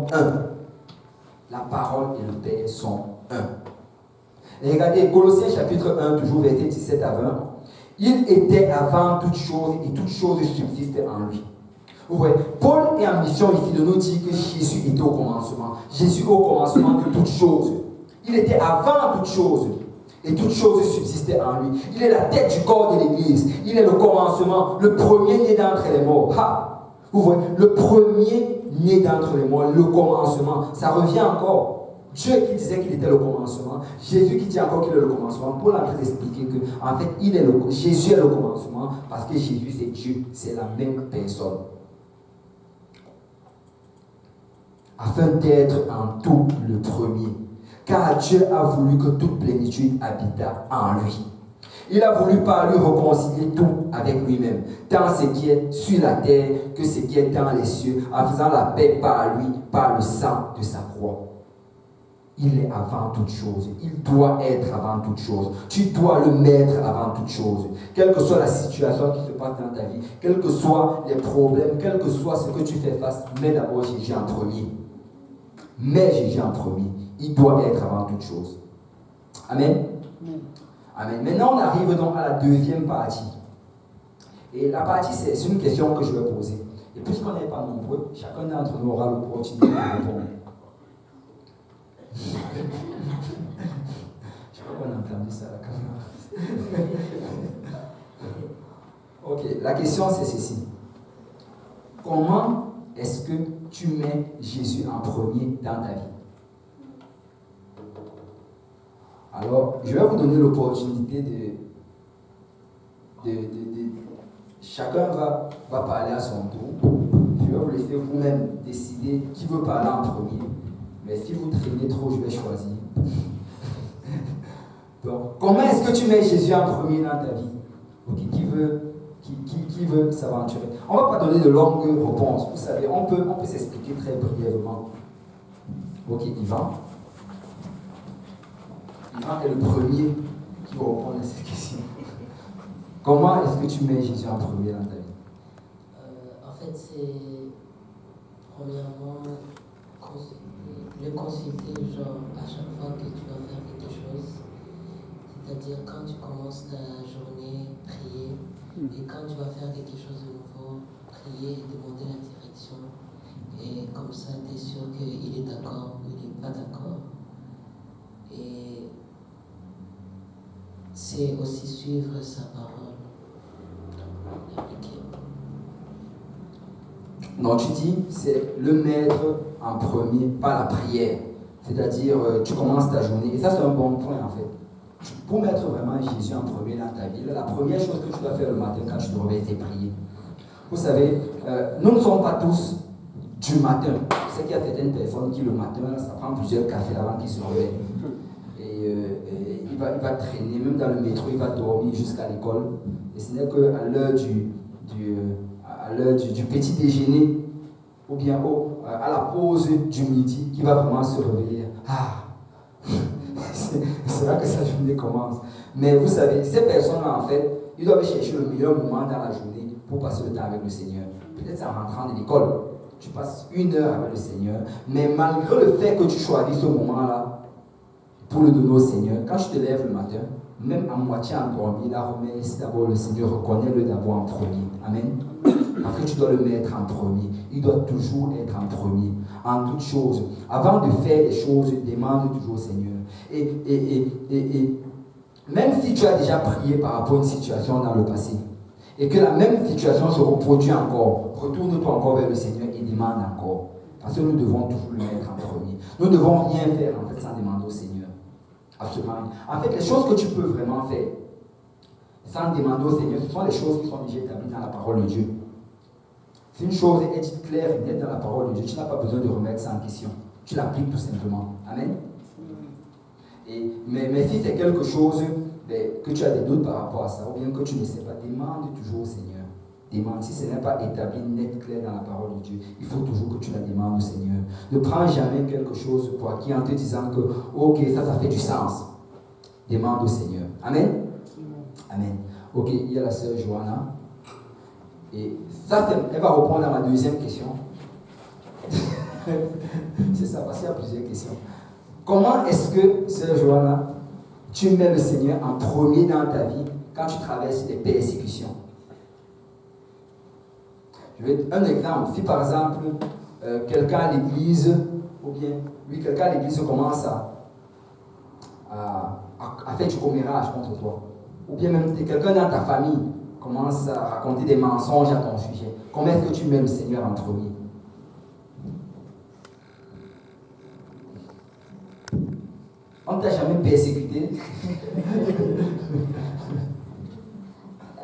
sont un. La parole et le Père sont un. Et regardez, Colossiens chapitre 1, toujours verset 17 à 20. Il était avant toute chose et toute chose subsiste en lui. Vous voyez, Paul est en mission ici de nous dire que Jésus était au commencement. Jésus au commencement de toutes choses. Il était avant toute chose. Et toutes choses subsistaient en lui. Il est la tête du corps de l'Église. Il est le commencement, le premier-né d'entre les morts. Ha! Vous voyez, le premier-né d'entre les morts, le commencement. Ça revient encore. Dieu qui disait qu'il était le commencement. Jésus qui dit encore qu'il est le commencement. Paul est en train d'expliquer que, en fait, Jésus est le commencement parce que Jésus c'est Dieu. C'est la même personne. Afin d'être en tout le premier. Car Dieu a voulu que toute plénitude habitât en lui. Il a voulu par lui réconcilier tout avec lui-même, tant ce qui est sur la terre que ce qui est dans les cieux, en faisant la paix par lui, par le sang de sa croix. Il est avant toute chose. Il doit être avant toute chose. Tu dois le mettre avant toute chose. Quelle que soit la situation qui se passe dans ta vie, quels que soient les problèmes, quel que soit ce que tu fais face, mets d'abord Jésus en premier. Mets Jésus en premier. Il doit être avant toute chose. Amen. Amen. Maintenant, on arrive donc à la deuxième partie. Et la partie, c'est une question que je vais poser. Et puisqu'on n'est pas nombreux, chacun d'entre nous aura l'opportunité de répondre. Je crois qu'on a entendu ça à la caméra. Ok, la question c'est ceci. Comment est-ce que tu mets Jésus en premier dans ta vie? Alors, je vais vous donner l'opportunité de chacun va parler à son tour. Je vais vous laisser vous-même décider qui veut parler en premier. Mais si vous traînez trop, je vais choisir. Donc, comment est-ce que tu mets Jésus en premier dans ta vie? Okay, qui veut s'aventurer? On ne va pas donner de longues réponses. Vous savez, on peut s'expliquer très brièvement. Ok, Yvan. Yvan est le premier qui va répondre à cette question. Comment est-ce que tu mets Jésus en premier dans ta vie? En fait, c'est premièrement le consulter, genre à chaque fois que tu vas faire quelque chose. C'est-à-dire quand tu commences ta journée, prier. Et quand tu vas faire quelque chose de nouveau, prier et demander la direction. Et comme ça, tu es sûr qu'il est d'accord ou il n'est pas d'accord. Et c'est aussi suivre sa parole. Appliquer. Non, tu dis, c'est le mettre en premier, pas la prière. C'est-à-dire, tu commences ta journée. Et ça, c'est un bon point, en fait. Pour mettre vraiment Jésus en premier dans ta vie, la première chose que tu dois faire le matin quand tu te réveilles, c'est prier. Vous savez, nous ne sommes pas tous du matin. Je sais qu'il y a certaines personnes qui, le matin, ça prend plusieurs cafés avant qu'ils se réveillent. Et il va traîner, même dans le métro, il va dormir jusqu'à l'école. Et ce n'est qu'à l'heure du petit déjeuner, ou bien à la pause du midi, qu'il va vraiment se réveiller. C'est là que sa journée commence. Mais vous savez, ces personnes-là, en fait, ils doivent chercher le meilleur moment dans la journée pour passer le temps avec le Seigneur. Peut-être en rentrant de l'école, tu passes 1 heure avec le Seigneur, mais malgré le fait que tu choisis ce moment-là pour le donner au Seigneur, quand tu te lèves le matin, même à moitié endormi, là, remercie d'abord le Seigneur, reconnais-le d'abord en premier. Amen. Parce que tu dois le mettre en premier. Il doit toujours être en premier, en toutes choses. Avant de faire les choses, demande toujours au Seigneur. Et même si tu as déjà prié par rapport à une situation dans le passé, et que la même situation se reproduit encore, retourne-toi encore vers le Seigneur et demande encore. Parce que nous devons toujours le mettre en premier. Nous ne devons rien faire en fait sans demander au Seigneur. Absolument. En fait, les choses que tu peux vraiment faire sans demander au Seigneur, ce sont les choses qui sont déjà établies dans la parole de Dieu. Si une chose est dite claire et nette dans la parole de Dieu, tu n'as pas besoin de remettre ça en question. Tu l'appliques tout simplement. Amen. Mais si c'est quelque chose que tu as des doutes par rapport à ça, ou bien que tu ne sais pas, demande toujours au Seigneur. Demande. Si ce n'est pas établi, net, clair dans la parole de Dieu, il faut toujours que tu la demandes au Seigneur. Ne prends jamais quelque chose pour acquis en te disant que, ok, ça fait du sens. Demande au Seigneur. Amen. Amen. Ok, il y a la sœur Johanna. Et ça, elle va répondre à ma deuxième question. C'est ça, parce qu'il y a plusieurs questions. Comment est-ce que, sœur Johanna, tu mets le Seigneur en premier dans ta vie quand tu traverses des persécutions? Je vais un exemple. Si par exemple, quelqu'un à l'église, ou bien, oui, quelqu'un à l'église commence à faire du commérage contre toi, ou bien même quelqu'un dans ta famille commence à raconter des mensonges à ton sujet, comment est-ce que tu mets le Seigneur en premier? On ne t'a jamais persécuté?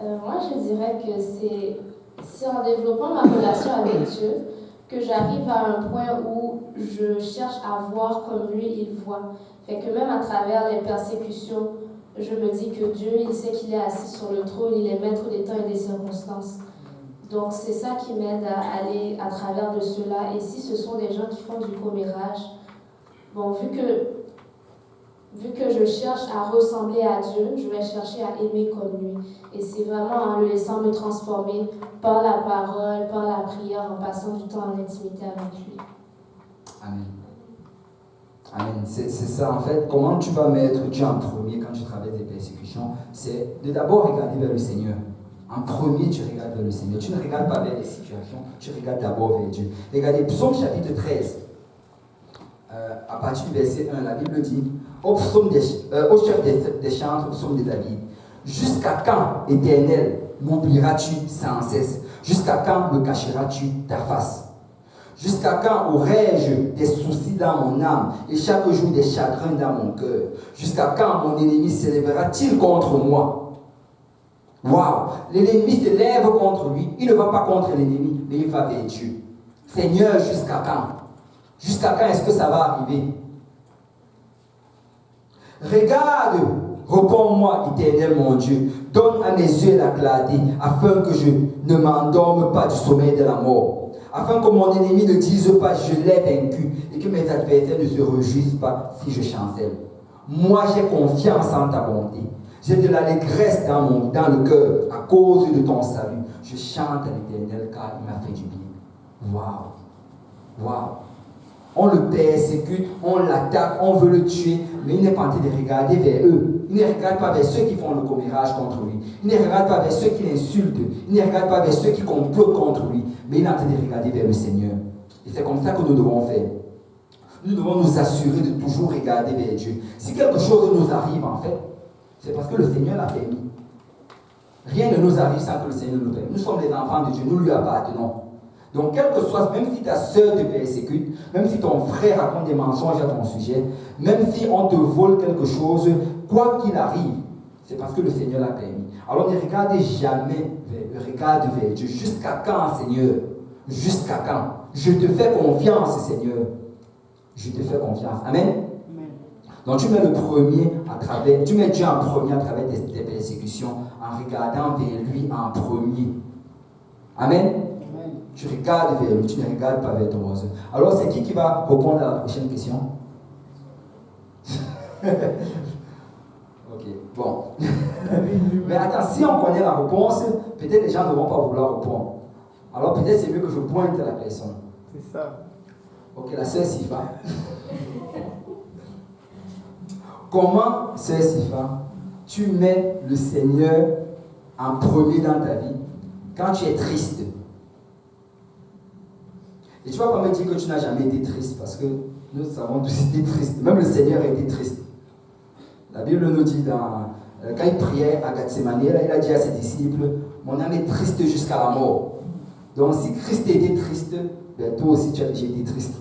Moi, je dirais que c'est en développant ma relation avec Dieu que j'arrive à un point où je cherche à voir comme lui, il voit. Fait que même à travers les persécutions, je me dis que Dieu, il sait qu'il est assis sur le trône, il est maître des temps et des circonstances. Donc, c'est ça qui m'aide à aller à travers de cela. Et si ce sont des gens qui font du commérage, bon, vu que je cherche à ressembler à Dieu, je vais chercher à aimer comme lui. Et c'est vraiment en le laissant me transformer par la parole, par la prière, en passant du temps en intimité avec lui. Amen. Amen. C'est ça en fait. Comment tu vas mettre Dieu en premier quand tu traverses des persécutions? C'est de d'abord regarder vers le Seigneur. En premier, tu regardes vers le Seigneur. Tu ne regardes pas vers les situations, tu regardes d'abord vers Dieu. Regardez, Psaume chapitre 13. À partir du verset 1, la Bible dit, au chef des chantres, psaume de David, jusqu'à quand, Éternel, m'oublieras-tu sans cesse? Jusqu'à quand me cacheras-tu ta face? Jusqu'à quand aurais-je des soucis dans mon âme et chaque jour des chagrins dans mon cœur? Jusqu'à quand mon ennemi s'élèvera-t-il contre moi? Waouh! L'ennemi s'élève contre lui. Il ne va pas contre l'ennemi, mais il va vers Dieu. Seigneur, jusqu'à quand? Jusqu'à quand est-ce que ça va arriver? Regarde, réponds-moi, Éternel mon Dieu. Donne à mes yeux la clarté, afin que je ne m'endorme pas du sommeil de la mort. Afin que mon ennemi ne dise pas, je l'ai vaincu, et que mes adversaires ne se réjouissent pas si je chancelle. Moi, j'ai confiance en ta bonté. J'ai de l'allégresse dans le cœur, à cause de ton salut. Je chante à l'Éternel, car il m'a fait du bien. Waouh! Waouh! On le persécute, on l'attaque, on veut le tuer, mais il n'est pas en train de regarder vers eux. Il ne regarde pas vers ceux qui font le commérage contre lui. Il ne regarde pas vers ceux qui l'insultent. Il ne regarde pas vers ceux qui complotent contre lui. Mais il est en train de regarder vers le Seigneur. Et c'est comme ça que nous devons faire. Nous devons nous assurer de toujours regarder vers Dieu. Si quelque chose nous arrive, en fait, c'est parce que le Seigneur l'a permis. Rien ne nous arrive sans que le Seigneur nous permette. Nous sommes les enfants de Dieu, nous lui appartenons. Donc, quel que soit, même si ta soeur te persécute, même si ton frère raconte des mensonges à ton sujet, même si on te vole quelque chose, quoi qu'il arrive, c'est parce que le Seigneur l'a permis. Alors ne regardez jamais, regarde vers Dieu. Jusqu'à quand, Seigneur? Jusqu'à quand? Je te fais confiance, Seigneur. Je te fais confiance. Amen? Amen. Donc tu mets le premier tu mets Dieu en premier à travers tes persécutions, en regardant vers lui en premier. Amen? Tu regardes vers lui, tu ne regardes pas vers ton voisin. Alors, c'est qui va répondre à la prochaine question? Ok, bon. Mais attends, si on connaît la réponse, peut-être les gens ne vont pas vouloir répondre. Alors, peut-être c'est mieux que je pointe à la personne. C'est ça. Ok, la sœur Sifa. Comment, sœur Sifa, tu mets le Seigneur en premier dans ta vie quand tu es triste? Et tu ne vas pas me dire que tu n'as jamais été triste, parce que nous avons tous été tristes. Même le Seigneur a été triste. La Bible nous dit, quand il priait à Gethsemane, il a dit à ses disciples, mon âme est triste jusqu'à la mort. Donc si Christ était triste, ben toi aussi tu as déjà été triste.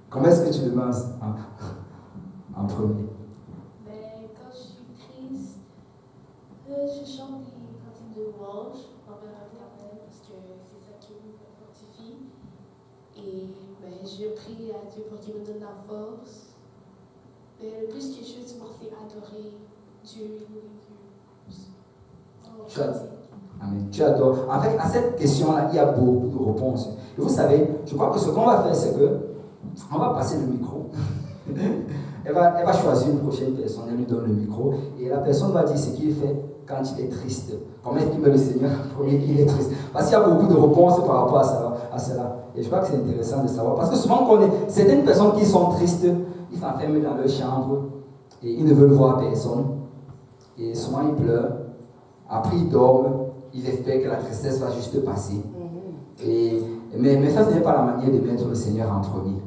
Comment est-ce que tu le mets en premier? Ben, quand je suis triste, je chante des cantiques de louange envers l'Éternel, parce que c'est ça qui me fortifie. Et ben, je prie à Dieu pour qu'il me donne la force. Mais le plus que je fais, c'est adorer Dieu et Dieu. Amen. Tu adores. En fait, à cette question-là, il y a beaucoup de réponses. Et vous savez, je crois que ce qu'on va faire, c'est que on va passer le micro. elle va choisir une prochaine personne, elle lui donne le micro, et la personne va dire ce qu'il fait quand il est triste. Comment est-ce qu'il met le Seigneur premier qu'il est triste? Parce qu'il y a beaucoup de réponses par rapport à ça. à cela. Et je crois que c'est intéressant de savoir. Parce que souvent, certaines personnes qui sont tristes, ils s'enferment dans leur chambre et ils ne veulent voir personne. Et souvent, ils pleurent. Après, ils dorment. Ils espèrent que la tristesse va juste passer. Mais ça, ce n'est pas la manière de mettre le Seigneur en premier.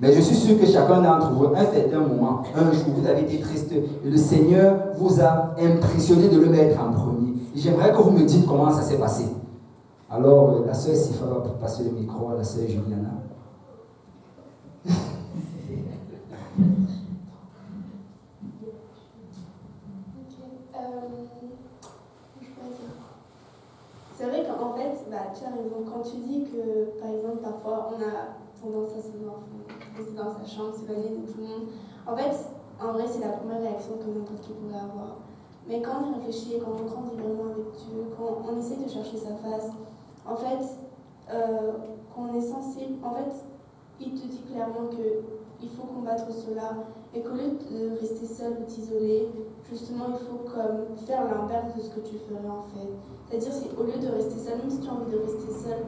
Mais je suis sûr que chacun d'entre vous, un certain moment, un jour, vous avez été triste et le Seigneur vous a impressionné de le mettre en premier. Et j'aimerais que vous me dites comment ça s'est passé. Alors, la sœur Sifa va passer le micro à la sœur Juliana. C'est vrai qu'en fait, tu as raison. Quand tu dis que, par exemple, parfois, on a tendance à se rester dans sa chambre, s'éloigner de tout le monde. En fait, en vrai, c'est la première réaction que n'importe qui pourrait avoir. Mais quand on y réfléchit, quand on grandit vraiment avec Dieu, quand on essaie de chercher sa face, en fait, quand on est sensible, en fait, il te dit clairement qu'il faut combattre cela et qu'au lieu de rester seul ou t'isoler, justement, il faut comme faire l'inverse de ce que tu ferais en fait. C'est-à-dire, au lieu de rester seul, même si tu as envie de rester seul,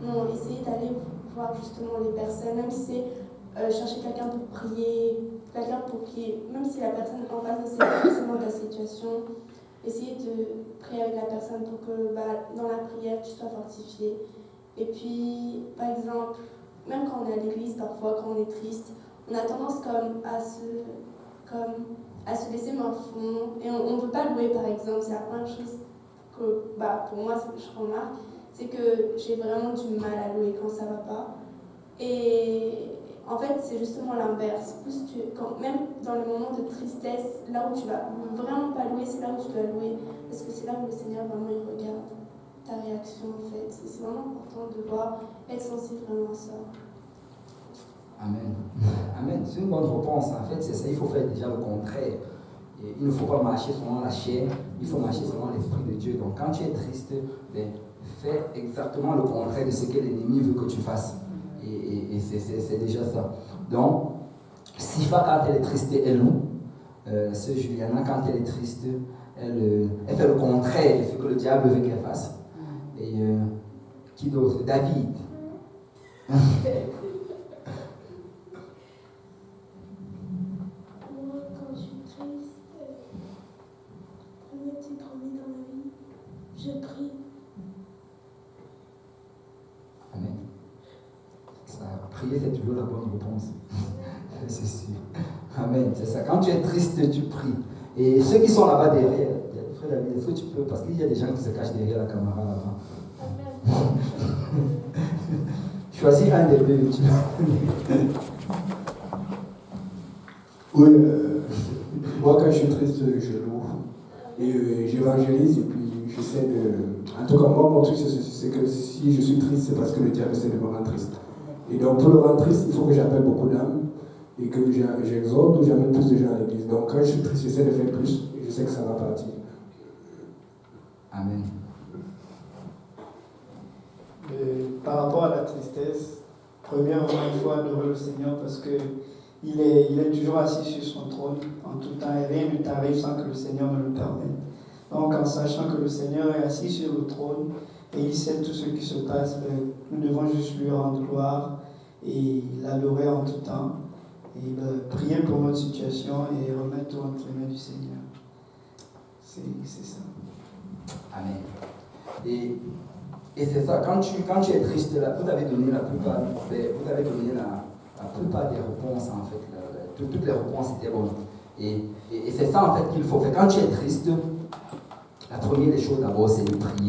non, essayer d'aller voir justement les personnes, même si c'est chercher quelqu'un pour prier, quelqu'un pour qui, même si la personne en face ne sait pas forcément ta situation, essayer de prier avec la personne pour que dans la prière tu sois fortifié. Et puis, par exemple, même quand on est à l'église, parfois quand on est triste, on a tendance à se laisser morfondre et on ne veut pas louer par exemple. C'est la première chose que pour moi je remarque, c'est que j'ai vraiment du mal à louer quand ça ne va pas. Et en fait c'est justement l'inverse. Même dans les moments de tristesse, là où tu vas vraiment pas louer, c'est là où tu dois louer, parce que c'est là où le Seigneur vraiment il regarde ta réaction en fait. C'est vraiment important de voir, être sensible vraiment à ça. Amen. Amen. C'est une bonne réponse. En fait, c'est ça. Il faut faire déjà le contraire. Et il ne faut pas marcher selon la chair, il faut marcher selon l'Esprit de Dieu. Donc, quand tu es triste, fais exactement le contraire de ce que l'ennemi veut que tu fasses. Et c'est déjà ça. Donc, Sifa, quand elle est triste, elle loue. Sœur Juliana, quand elle est triste, elle fait le contraire de ce que le diable veut qu'elle fasse. Et qui d'autre? David. Je prie. Amen. Prier, c'est toujours la bonne réponse. C'est sûr. Amen. C'est ça. Quand tu es triste, tu pries. Et ceux qui sont là-bas derrière, frère David, est-ce que tu peux, parce qu'il y a des gens qui se cachent derrière la caméra là-bas. Choisis un des deux. Oui, moi quand je suis triste, je loue. Et j'évangélise et puis j'essaie de... En tout cas, moi, mon truc, c'est que si je suis triste, c'est parce que le diable essaie de me rendre triste. Et donc, pour le rendre triste, il faut que j'appelle beaucoup d'âmes et que j'exhorte ou j'amène plus de gens à l'église. Donc, quand je suis triste, j'essaie de faire plus et je sais que ça va partir. Amen. Par rapport à la tristesse, premièrement, il faut adorer le Seigneur parce qu'il est toujours assis sur son trône en tout temps et rien ne t'arrive sans que le Seigneur ne le permette. Donc, en sachant que le Seigneur est assis sur le trône et il sait tout ce qui se passe, nous devons juste lui rendre gloire et l'adorer en tout temps et prier pour notre situation et remettre tout entre les mains du Seigneur. C'est ça. Amen. Et c'est ça, quand tu es triste, là, vous avez donné la plupart des réponses en fait. Toutes les réponses étaient bonnes. Et c'est ça en fait qu'il faut faire. Quand tu es triste, la première des choses d'abord, c'est de prier.